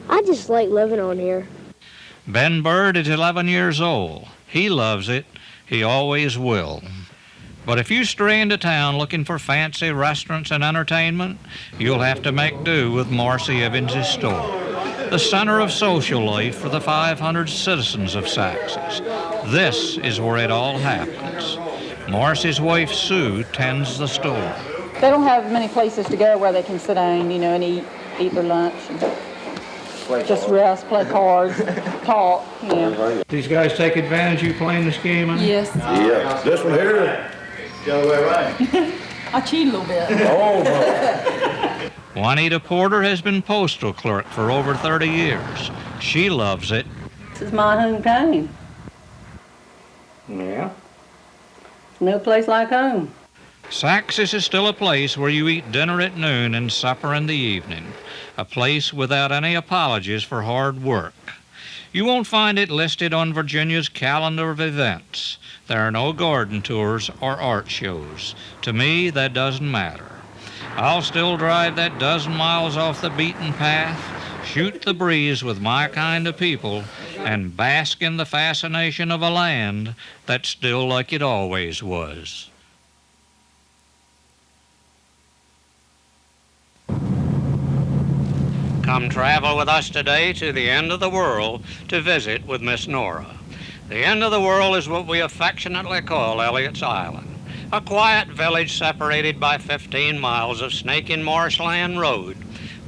Speaker 4: I just like living on here.
Speaker 1: Ben Bird is 11 years old. He loves it. He always will. But if you stray into town looking for fancy restaurants and entertainment, you'll have to make do with Marcy Evans' store, the center of social life for the 500 citizens of Saxes. This is where it all happens. Marcy's wife, Sue, tends the store.
Speaker 3: They don't have many places to go where they can sit down, you know, and eat their lunch. Just rest, play cards, talk, you know.
Speaker 1: These guys take advantage of you playing this game, huh?
Speaker 3: Yes.
Speaker 24: Yeah. This one here, the other way around.
Speaker 3: I cheat a little bit.
Speaker 24: Oh,
Speaker 1: Juanita Porter has been postal clerk for over 30 years. She loves it.
Speaker 3: This is my hometown.
Speaker 1: Yeah.
Speaker 3: No place like home.
Speaker 1: Saxes is still a place where you eat dinner at noon and supper in the evening. A place without any apologies for hard work. You won't find it listed on Virginia's calendar of events. There are no garden tours or art shows. To me, that doesn't matter. I'll still drive that dozen miles off the beaten path, shoot the breeze with my kind of people, and bask in the fascination of a land that's still like it always was. Come travel with us today to the end of the world to visit with Miss Nora. The end of the world is what we affectionately call Elliott's Island, a quiet village separated by 15 miles of snaking marshland road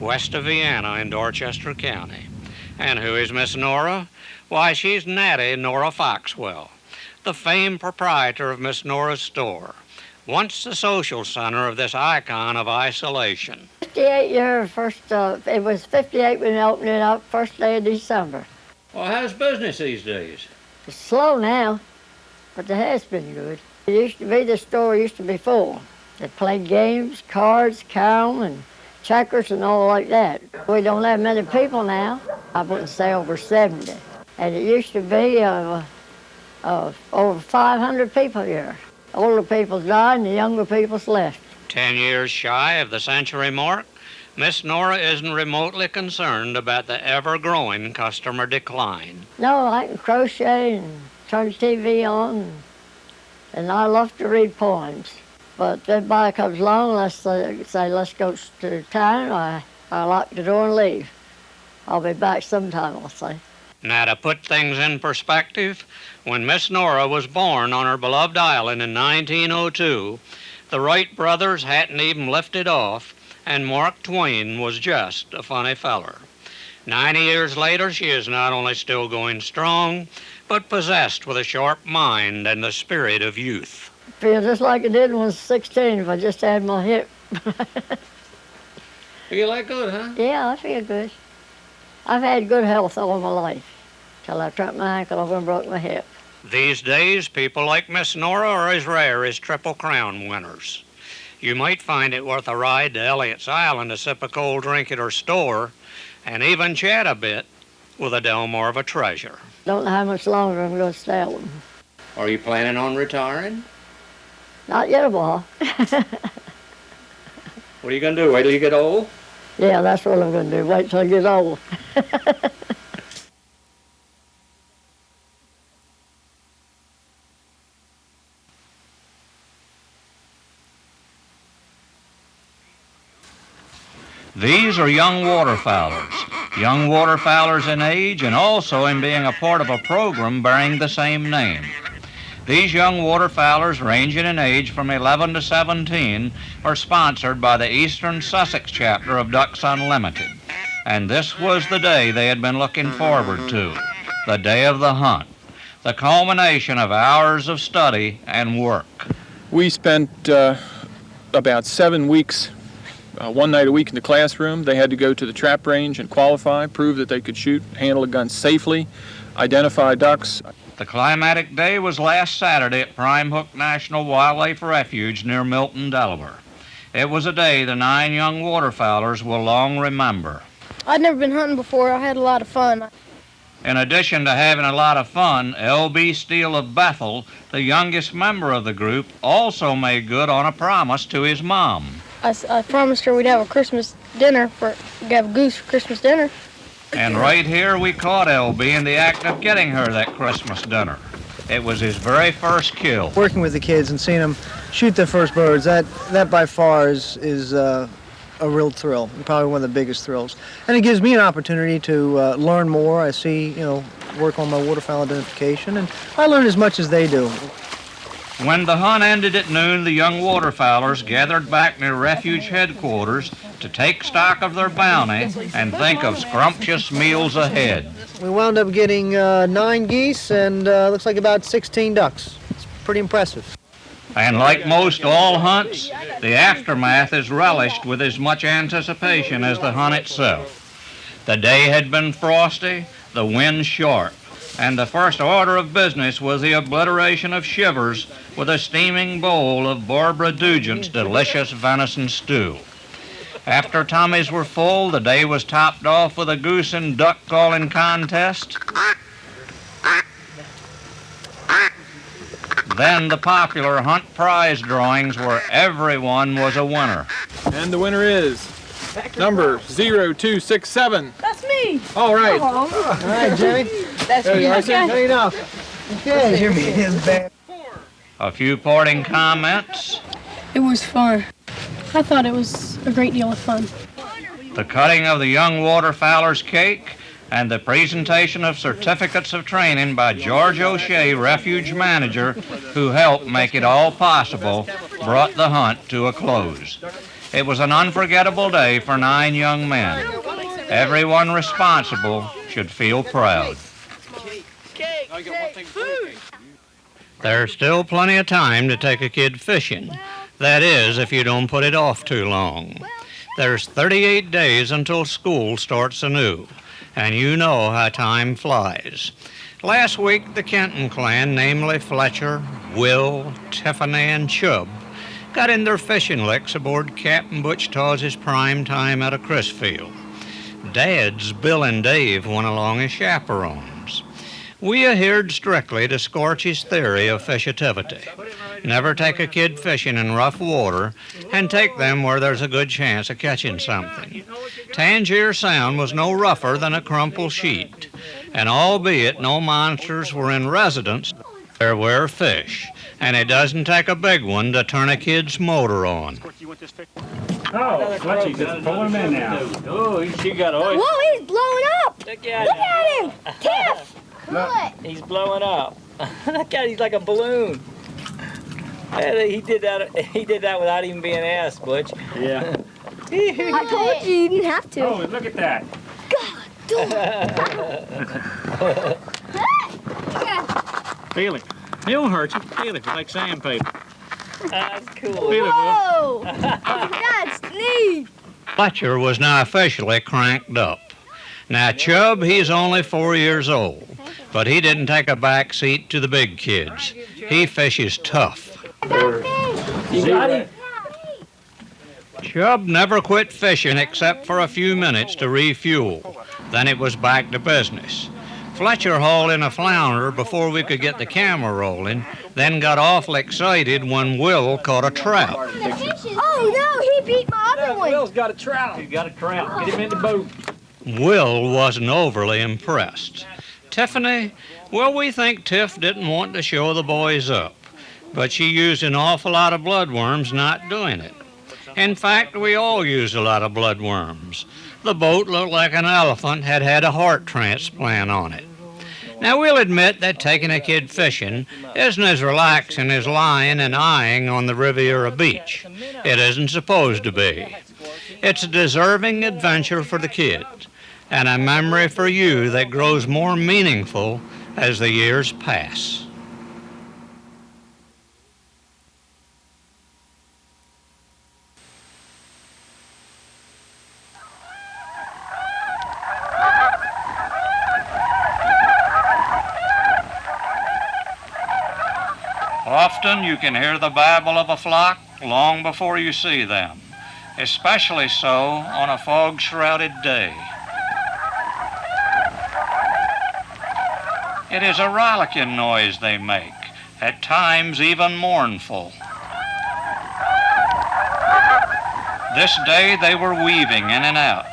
Speaker 1: west of Vienna in Dorchester County. And who is Miss Nora? Why, she's Natty Nora Foxwell, the famed proprietor of Miss Nora's store, once the social center of this icon of isolation.
Speaker 7: 58 years, it was 58 when we opened it up, first day of December.
Speaker 1: Well, how's business these days?
Speaker 7: It's slow now, but it has been good. It used to be, the store used to be full. They played games, cards, carol, and checkers and all like that. We don't have many people now. I wouldn't say over 70. And it used to be over 500 people here. Older people died and the younger people's left.
Speaker 1: 10 years shy of the century mark, Miss Nora isn't remotely concerned about the ever-growing customer decline.
Speaker 7: No, I can crochet and turn the TV on, and I love to read poems. But if anybody comes along, let's say, let's go to town, I lock the door and leave. I'll be back sometime, I'll say.
Speaker 1: Now, to put things in perspective, when Miss Nora was born on her beloved island in 1902, the Wright brothers hadn't even lifted off, and Mark Twain was just a funny feller. 90 years later, she is not only still going strong, but possessed with a sharp mind and the spirit of youth.
Speaker 7: I feel just like I did when I was 16 if I just had my hip.
Speaker 1: You like good, huh?
Speaker 7: Yeah, I feel good. I've had good health all my life, till I trapped my ankle over and broke my hip.
Speaker 1: These days, people like Miss Nora are as rare as Triple Crown winners. You might find it worth a ride to Elliott's Island to sip a cold drink at her store and even chat a bit with a Delmarva treasure.
Speaker 7: Don't know how much longer I'm going to stay at them.
Speaker 1: Are you planning on retiring?
Speaker 7: Not yet a while.
Speaker 1: What are you going to do, wait till you get old?
Speaker 7: Yeah, that's what I'm going to do, wait till I get old.
Speaker 1: These are young waterfowlers in age and also in being a part of a program bearing the same name. These young waterfowlers, ranging in age from 11 to 17, are sponsored by the Eastern Sussex chapter of Ducks Unlimited. And this was the day they had been looking forward to, the day of the hunt, the culmination of hours of study and work.
Speaker 8: We spent about 7 weeks, one night a week in the classroom. They had to go to the trap range and qualify, prove that they could shoot, handle a gun safely, identify ducks.
Speaker 1: The climatic day was last Saturday at Prime Hook National Wildlife Refuge near Milton, Delaware. It was a day the 9 young waterfowlers will long remember.
Speaker 9: I'd never been hunting before. I had a lot of fun.
Speaker 1: In addition to having a lot of fun, L.B. Steele of Bethel, the youngest member of the group, also made good on a promise to his mom.
Speaker 9: I promised her we'd have a Christmas dinner, we'd have a goose for Christmas dinner.
Speaker 1: And right here we caught L.B. in the act of getting her that Christmas dinner. It was his very first kill.
Speaker 10: Working with the kids and seeing them shoot their first birds, that by far is a real thrill, probably one of the biggest thrills. And it gives me an opportunity to learn more. I see, work on my waterfowl identification, and I learn as much as they do.
Speaker 1: When the hunt ended at noon, the young waterfowlers gathered back near refuge headquarters to take stock of their bounty and think of scrumptious meals ahead.
Speaker 10: We wound up getting 9 geese and looks like about 16 ducks. It's pretty impressive.
Speaker 1: And like most all hunts, the aftermath is relished with as much anticipation as the hunt itself. The day had been frosty, the wind sharp, and the first order of business was the obliteration of shivers with a steaming bowl of Barbara Dugent's delicious venison stew. After tummies were full, the day was topped off with a goose and duck calling contest. Then the popular hunt prize drawings where everyone was a winner.
Speaker 8: And the winner is number 0267.
Speaker 9: That's me.
Speaker 8: All right.
Speaker 9: All
Speaker 10: right, Jimmy.
Speaker 9: That's me. Okay.
Speaker 10: Good enough. Okay, here he is, bad.
Speaker 1: A few parting comments.
Speaker 9: It was fun. I thought it was a great deal of fun.
Speaker 1: The cutting of the young waterfowler's cake and the presentation of certificates of training by George O'Shea, refuge manager, who helped make it all possible, brought the hunt to a close. It was an unforgettable day for 9 young men. Everyone responsible should feel proud. There's still plenty of time to take a kid fishing. That is, if you don't put it off too long. There's 38 days until school starts anew, and you know how time flies. Last week, the Kenton clan, namely Fletcher, Will, Tiffany, and Chubb, got in their fishing licks aboard Captain Butch Tawes' prime time at a Crisfield. Dads, Bill and Dave, went along as chaperones. We adhered strictly to Scorchy's theory of fishativity. Never take a kid fishing in rough water and take them where there's a good chance of catching something. Tangier Sound was no rougher than a crumpled sheet, and albeit no monsters were in residence, there were fish, and it doesn't take a big one to turn a kid's motor on.
Speaker 11: Oh, Fletchy's just pulling him in now.
Speaker 6: Oh, she got oil.
Speaker 4: Whoa, he's blowing up!
Speaker 6: Look at
Speaker 4: him! Tiff!
Speaker 6: Look. He's blowing up. Look at him, he's like a balloon. He did that without even being asked, Butch.
Speaker 11: Yeah.
Speaker 4: I told you you didn't have to.
Speaker 11: Oh, look at that.
Speaker 1: Feel it. It won't hurt you. Feel it. It's like sandpaper.
Speaker 6: That's cool.
Speaker 1: Feel it,
Speaker 4: Whoa! That's neat!
Speaker 1: Fletcher was now officially cranked up. Now, Chubb, he's only 4 years old, but he didn't take a back seat to the big kids. He fishes tough.
Speaker 6: You got him?
Speaker 1: Chubb never quit fishing except for a few minutes to refuel. Then it was back to business. Fletcher hauled in a flounder before we could get the camera rolling, then got awful excited when Will caught a trout.
Speaker 4: Oh, no, he beat my other one.
Speaker 6: Will's got a trout. He's got a trout. Get him in the boat.
Speaker 1: Will wasn't overly impressed. Tiffany, well, we think Tiff didn't want to show the boys up, but she used an awful lot of bloodworms not doing it. In fact, we all used a lot of bloodworms. The boat looked like an elephant had had a heart transplant on it. Now, we'll admit that taking a kid fishing isn't as relaxing as lying and eyeing on the Riviera beach. It isn't supposed to be. It's a deserving adventure for the kid, and a memory for you that grows more meaningful as the years pass. Often you can hear the babble of a flock long before you see them. especially so on a fog-shrouded day. It is a rollicking noise they make, at times even mournful. This day they were weaving in and out,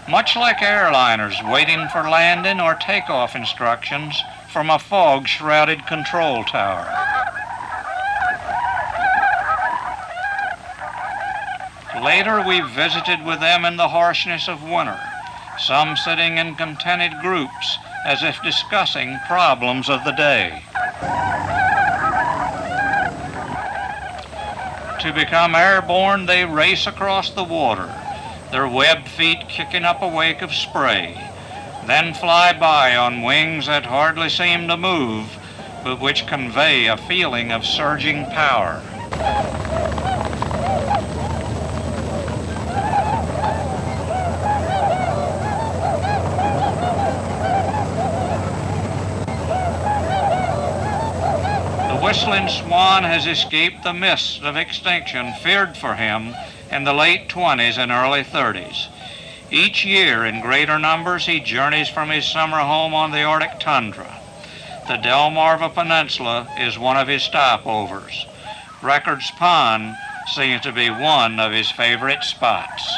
Speaker 1: much like airliners waiting for landing or takeoff instructions from a fog-shrouded control tower. Later we visited with them in the harshness of winter, some sitting in contented groups as if discussing problems of the day. To become airborne, they race across the water, their webbed feet kicking up a wake of spray, then fly by on wings that hardly seem to move, but which convey a feeling of surging power. The whistling swan has escaped the mists of extinction feared for him in the late 20s and early 30s. Each year, in greater numbers, he journeys from his summer home on the Arctic tundra. The Delmarva Peninsula is one of his stopovers. Records Pond seems to be one of his favorite spots.